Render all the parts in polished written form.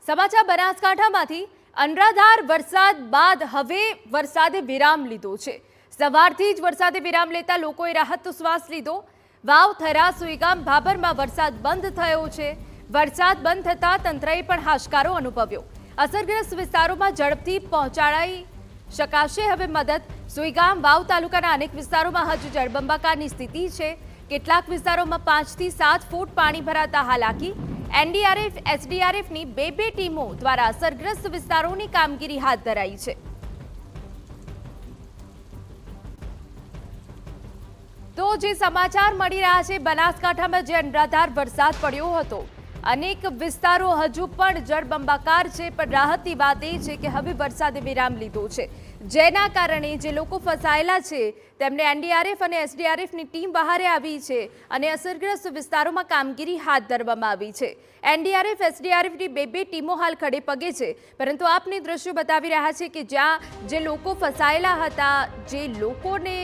સમાચાર બનાસકાંઠામાંથી અનરાધાર વરસાદ બાદ હવે વરસાદે વિરામ લીધો છે। સવારથી જ વરસાદે વિરામ લેતા લોકોએ રાહતનો શ્વાસ લીધો। વાવ, થરા, સુઈગામ, ભાભરમાં વરસાદ બંધ થયો છે। વરસાદ બંધ થતા તંત્રએ પણ હાશકારો અનુભવ્યો। અસરગ્રસ્ત વિસ્તારોમાં ઝડપથી પહોંચાડાઈ શકાશે હવે મદદ। સુઈગામ, વાવ તાલુકાના અનેક વિસ્તારોમાં હજુ જળબંબાકારની સ્થિતિ છે। કેટલાક વિસ્તારોમાં 5 થી 7 ફૂટ પાણી ભરાતા હાલાકી। એનડીઆરએફ, એસડીઆરએફની બે ટીમો દ્વારા અસરગ્રસ્ત વિસ્તારોની કામગીરી હાથ ધરાઈ છે। તો જે સમાચાર મળી રહ્યા છે, બનાસકાંઠામાં જે અનરાધાર વરસાદ પડ્યો હતો, અનેક વિસ્તારો હજુ પણ જળબંબાકાર છે, પણ રાહતની વાત એ છે કે હવે વરસાદે વિરામ લીધો છે, જેના કારણે જે લોકો ફસાયેલા છે તેમને એનડીઆરએફ અને એસડીઆરએફની ટીમ બહાર આવી છે અને અસરગ્રસ્ત વિસ્તારોમાં કામગીરી હાથ ધરવામાં આવી છે। એનડીઆરએફ, એસડીઆરએફની બે ટીમો હાલ ખડે પગે છે, પરંતુ આપને દ્રશ્યો બતાવી રહ્યા છે કે જ્યાં જે લોકો ફસાયેલા હતા, જે લોકોને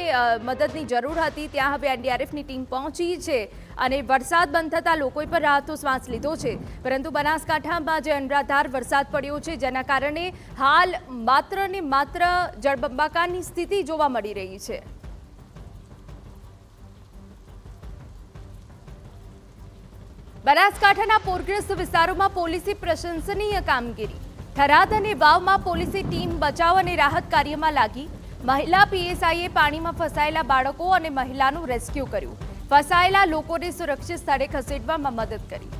મદદની જરૂર હતી, ત્યાં હવે એનડીઆરએફની ટીમ પહોંચી છે અને વરસાદ બંધ થતાં લોકોએ પણ રાહતનો શ્વાસ લીધો છે। પરંતુ બનાસકાંઠામાં જે અનરાધાર વરસાદ પડ્યો છે, જેના કારણે હાલ માત્ર ને માત્ર જળબંબાકારની સ્થિતિ જોવા મળી રહી છે। બનાસકાંઠાના પૂરગ્રસ્ત વિસ્તારોમાં પોલીસે પ્રશંસનીય કામગીરી। થરાદ અને વાવમાં પોલીસની ટીમ બચાવ અને રાહત કાર્યમાં લાગી। મહિલા પીએસઆઈએ પાણીમાં ફસાયેલા બાળકો અને મહિલાનું રેસ્ક્યુ કર્યું। ફસાયેલા લોકોને સુરક્ષિત સ્થળે ખસેડવામાં મદદ કરી।